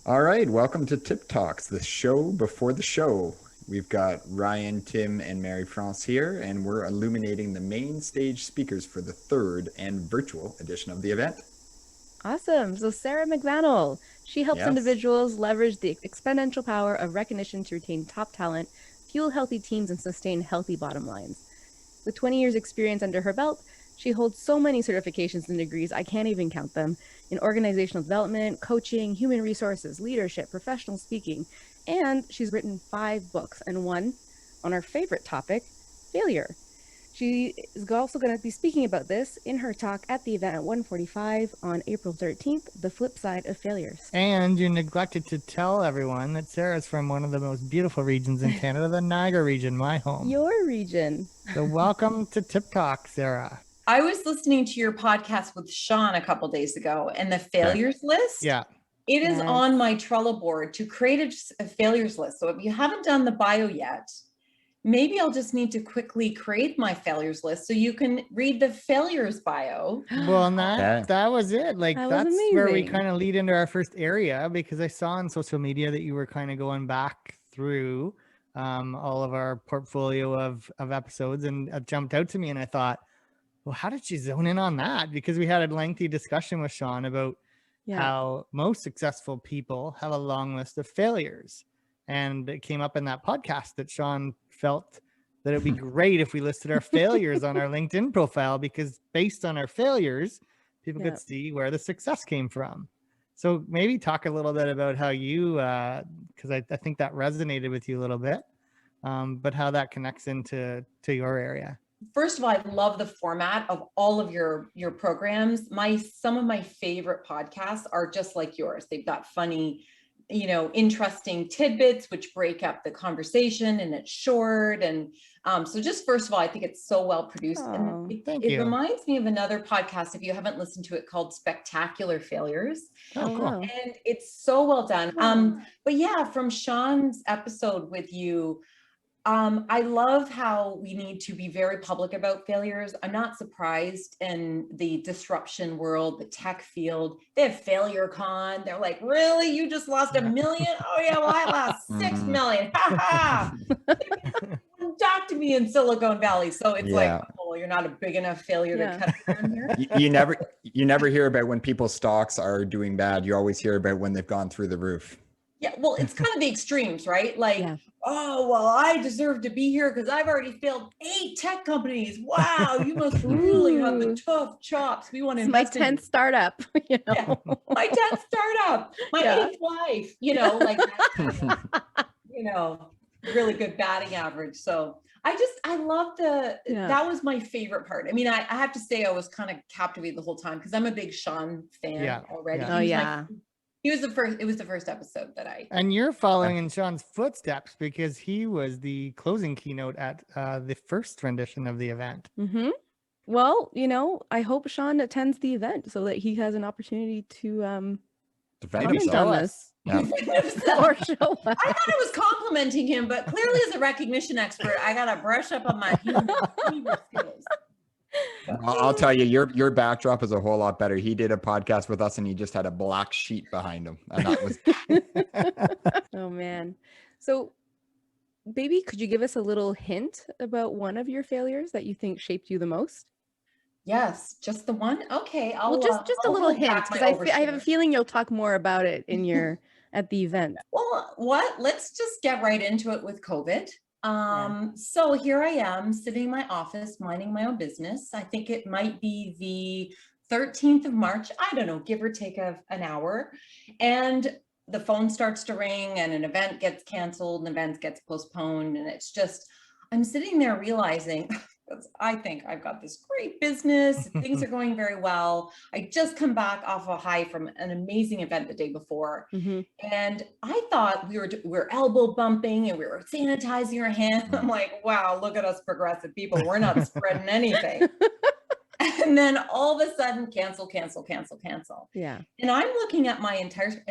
All right, welcome to TIPP Talks, the show before the show. We've got Ryan, Tim, and Mary France here, and we're illuminating the main stage speakers for the third and virtual edition of the event. Awesome. So Sarah McVanel, she helps Yes. individuals leverage the exponential power of recognition to retain top talent, fuel healthy teams, and sustain healthy bottom lines. With 20 years experience under her belt, she holds so many certifications and degrees, I can't even count them, in organizational development, coaching, human resources, leadership, professional speaking, and she's written 5 books and one on our favorite topic, failure. She is also going to be speaking about this in her talk at the event at 1:45 on April 13th, The Flipside of Failure. And you neglected to tell everyone that Sarah's from one of the most beautiful regions in Canada, the Niagara region, my home. Your region. So welcome to TIPP Talk, Sarah. I was listening to your podcast with Sean a couple days ago, and the failures list. Yeah. It is on my Trello board to create a failures list. So if you haven't done the bio yet, maybe I'll just need to quickly create my failures list so you can read the failures bio. Well, and that was it. Like, that's where we kind of lead into our first area, because I saw on social media that you were kind of going back through all of our portfolio of episodes, and it jumped out to me, and I thought, well, how did she zone in on that? Because we had a lengthy discussion with Sean about how most successful people have a long list of failures. And it came up in that podcast that Sean felt that it'd be great if we listed our failures on our LinkedIn profile, because based on our failures, people could see where the success came from. So maybe talk a little bit about how you, because I think that resonated with you a little bit, but how that connects into your area. First of all, I love the format of all of your programs. Some of my favorite podcasts are just like yours. They've got funny, interesting tidbits which break up the conversation, and it's short. And so just first of all, I think it's so well produced. And it reminds me of another podcast, if you haven't listened to it, called Spectacular Failures. Oh, cool. And it's so well done. But yeah, from Sean's episode with you, I love how we need to be very public about failures. I'm not surprised in the disruption world, the tech field, they have failure con. They're like, really? You just lost $1 million? Oh yeah, well, I lost 6 million. Ha ha. Talk to me in Silicon Valley. So it's like, oh, you're not a big enough failure to cut down here. You never hear about when people's stocks are doing bad. You always hear about when they've gone through the roof. Yeah, well, it's kind of the extremes, right? Like, oh, well, I deserve to be here because I've already failed 8 tech companies. Wow, you must really have the tough chops. We want to invest my 10th startup, Yeah, my 10th startup, my 8th wife, like that, really good batting average. So I love that was my favorite part. I mean, I have to say I was kind of captivated the whole time because I'm a big Sean fan already. Oh, yeah. It was the first episode that And you're following in Sean's footsteps because he was the closing keynote at the first rendition of the event. Mm-hmm. Well, I hope Sean attends the event so that he has an opportunity to defend himself. Or show us. I thought I was complimenting him, but clearly as a recognition expert, I got to brush up on my human skills. I'll tell you, your backdrop is a whole lot better. He did a podcast with us and he just had a black sheet behind him. And that was Oh man. So baby, could you give us a little hint about one of your failures that you think shaped you the most? Yes, just the one. Okay, just a little hint, because I have a feeling you'll talk more about it in your at the event. Well, let's just get right into it with COVID. So here I am sitting in my office, minding my own business. I think it might be the 13th of March. I don't know, give or take an hour. And the phone starts to ring and an event gets canceled, an event gets postponed. And it's just, I'm sitting there realizing, I think I've got this great business. Things are going very well. I just come back off a high from an amazing event the day before. Mm-hmm. And I thought we were elbow bumping and we were sanitizing our hands. I'm like, wow, look at us progressive people. We're not spreading anything. And then all of a sudden, cancel. Yeah. And I'm looking at my entire,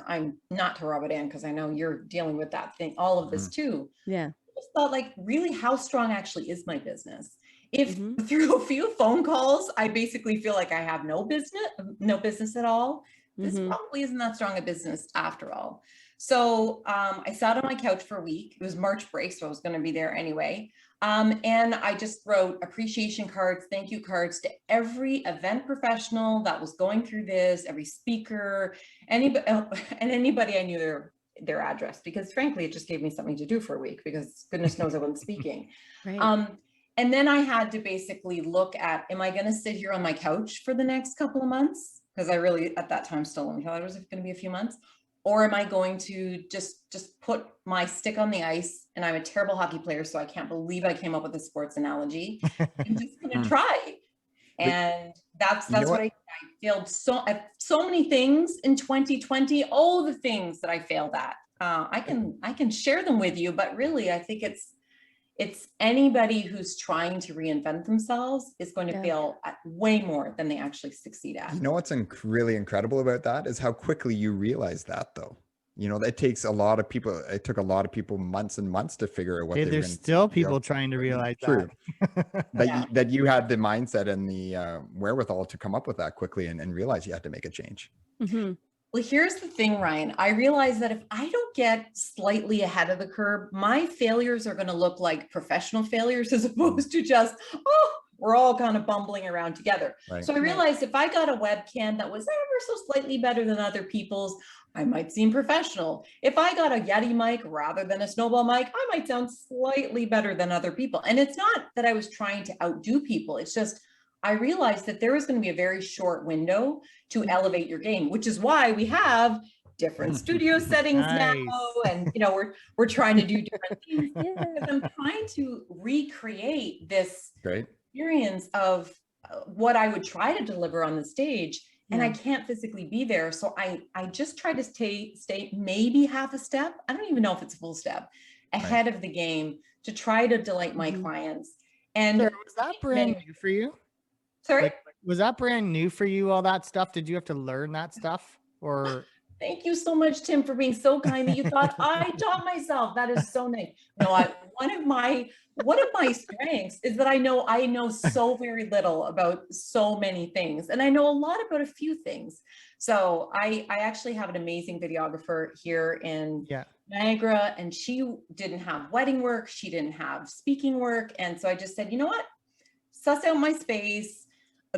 I'm not to rub it in because I know you're dealing with that thing, all of this too. Yeah. Just thought, like, really, how strong actually is my business? If through a few phone calls, I basically feel like I have no business at all, this probably isn't that strong a business after all. So I sat on my couch for a week. It was March break, so I was going to be there anyway. And I just wrote appreciation cards, thank you cards to every event professional that was going through this, every speaker, anybody, and anybody I knew their address, because frankly, it just gave me something to do for a week, because goodness knows I wasn't speaking. Right. And then I had to basically look at, am I going to sit here on my couch for the next couple of months? Because I really, at that time, still only thought it was going to be a few months. Or am I going to just put my stick on the ice? And I'm a terrible hockey player, so I can't believe I came up with a sports analogy. I'm just going to try. And that's what I failed at so many things in 2020. All the things that I failed at. I can share them with you, but really, I think it's anybody who's trying to reinvent themselves is going to fail at way more than they actually succeed at. You know what's really incredible about that is how quickly you realize that, though. You know, that takes a lot of people. It took a lot of people months and months to figure out what. There's still people trying to realize that you had the mindset and the wherewithal to come up with that quickly and realize you had to make a change. Mm-hmm. Well, here's the thing, Ryan. I realize that if I don't get slightly ahead of the curve, my failures are going to look like professional failures as opposed to just, we're all kind of bumbling around together. Right. So I realized if I got a webcam that was ever so slightly better than other people's, I might seem professional. If I got a Yeti mic rather than a snowball mic, I might sound slightly better than other people. And it's not that I was trying to outdo people. It's just, I realized that there was going to be a very short window to elevate your game, which is why we have different studio settings now. And, you know, we're trying to do different things. I'm trying to recreate this experience of what I would try to deliver on the stage. And I can't physically be there. So I just try to stay maybe half a step. I don't even know if it's a full step ahead of the game to try to delight my clients. And was that brand new for you? Sorry? Was that brand new for you, all that stuff? Did you have to learn that stuff? Or thank you so much, Tim, for being so kind that you thought I taught myself. That is so nice. No, one of my strengths is that I know so very little about so many things, and I know a lot about a few things. So I actually have an amazing videographer here in Niagara, and she didn't have wedding work, she didn't have speaking work, and so I just said, you know what, suss out my space.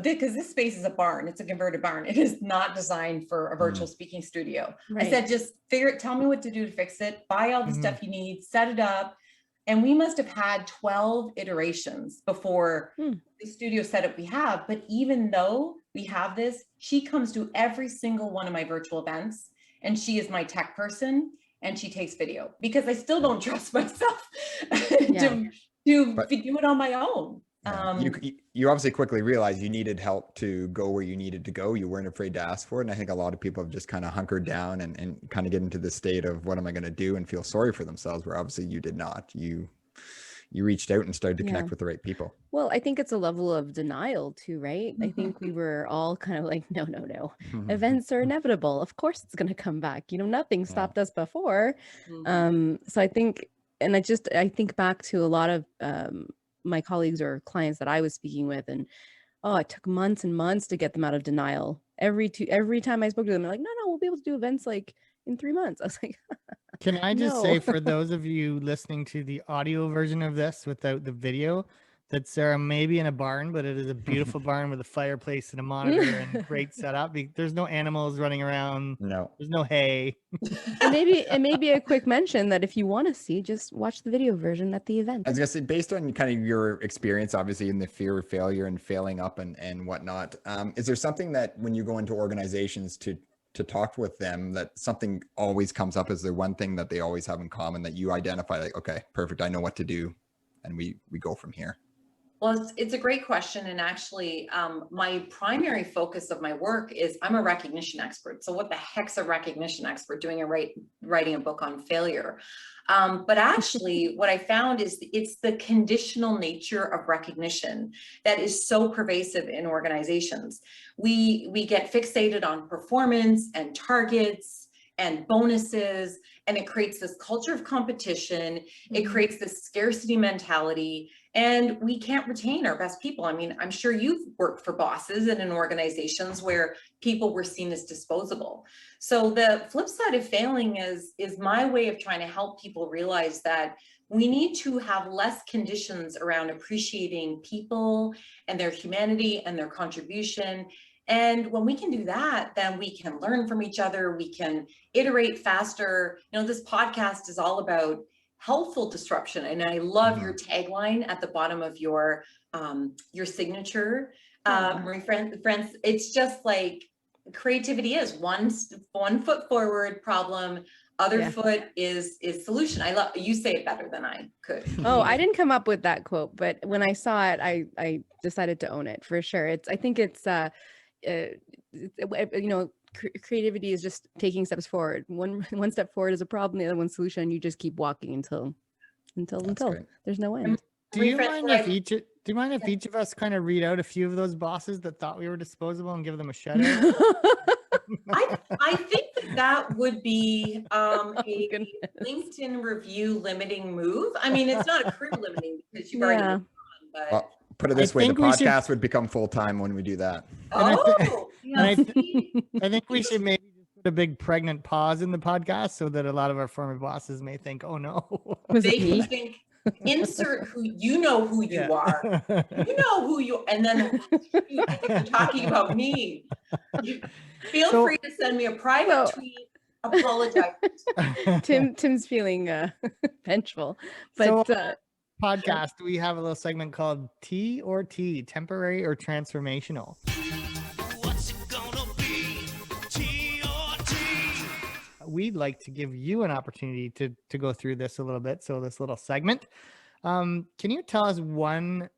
Because this space is a barn, it's a converted barn. It is not designed for a virtual speaking studio. Right. I said, just tell me what to do to fix it, buy all the stuff you need, set it up. And we must have had 12 iterations before the studio setup we have. But even though we have this, she comes to every single one of my virtual events, and she is my tech person, and she takes video, because I still don't trust myself to do it on my own. You obviously quickly realized you needed help to go where you needed to go. You weren't afraid to ask for it. And I think a lot of people have just kind of hunkered down and kind of get into the state of what am I going to do and feel sorry for themselves, where obviously you did not. You reached out and started to connect with the right people. Well, I think it's a level of denial too, right? I think we were all kind of like, no. Events are inevitable. Of course it's going to come back. You know, nothing stopped us before. So I think, and I think back to a lot of my colleagues or clients that I was speaking with, and it took months and months to get them out of denial. Every time I spoke to them, they're like, no, we'll be able to do events like in 3 months. I was like, can I just say, for those of you listening to the audio version of this without the video, that Sarah may be in a barn, but it is a beautiful barn with a fireplace and a monitor and great setup. There's no animals running around. No, there's no hay. And maybe a quick mention that if you want to see, just watch the video version at the event. I was gonna say, based on kind of your experience, obviously in the fear of failure and failing up and whatnot, is there something that when you go into organizations to talk with them, that something always comes up as the one thing that they always have in common that you identify, like, okay, perfect, I know what to do, and we go from here? Well, it's a great question. And actually, my primary focus of my work is I'm a recognition expert. So what the heck's a recognition expert doing writing a book on failure? But actually, what I found is it's the conditional nature of recognition that is so pervasive in organizations. We get fixated on performance and targets and bonuses, and it creates this culture of competition. It creates this scarcity mentality, and we can't retain our best people. I mean, I'm sure you've worked for bosses and in organizations where people were seen as disposable. So the flip side of failing is my way of trying to help people realize that we need to have less conditions around appreciating people and their humanity and their contribution. And when we can do that, then we can learn from each other. We can iterate faster. You know, this podcast is all about helpful disruption. And I love your tagline at the bottom of your signature. Marie France, it's just like creativity is one foot forward, problem, other foot is solution. I love, you say it better than I could. Oh, I didn't come up with that quote, but when I saw it, I decided to own it for sure. I think it's creativity is just taking steps forward. One step forward is a problem, the other one's solution. You just keep walking until there's no end. Do you mind if each of us kind of read out a few of those bosses that thought we were disposable and give them a shout out? I think that would be a LinkedIn review limiting move. I mean, it's not a career limiting because you've already moved on, but well, put it this way, the podcast would become full-time when we do that. I think we should maybe just put a big pregnant pause in the podcast so that a lot of our former bosses may think, oh no. They can think, insert who you are. You know who you, and then I think you're talking about me. Feel free to send me a private tweet. Apologize. Tim's feeling vengeful, but podcast, we have a little segment called T or T, temporary or transformational. What's it gonna be? T or T? We'd like to give you an opportunity to go through this a little bit. So this little segment, can you tell us one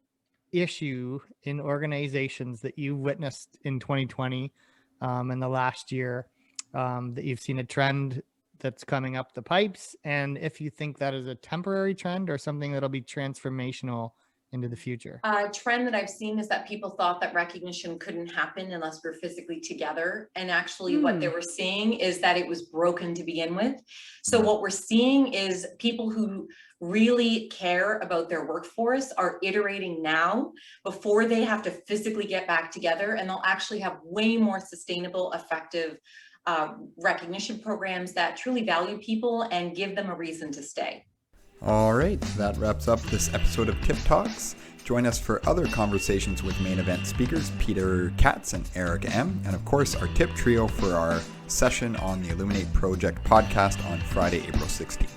issue in organizations that you witnessed in 2020 in the last year that you've seen a trend that's coming up the pipes, and if you think that is a temporary trend or something that'll be transformational into the future? A trend that I've seen is that people thought that recognition couldn't happen unless we're physically together. And actually what they were seeing is that it was broken to begin with. So what we're seeing is people who really care about their workforce are iterating now before they have to physically get back together, and they'll actually have way more sustainable, effective recognition programs that truly value people and give them a reason to stay. All right, that wraps up this episode of TIPP Talks. Join us for other conversations with main event speakers Peter Katz and Eric M. And of course, our TIPP trio for our session on the Illuminate Project podcast on Friday, April 16th.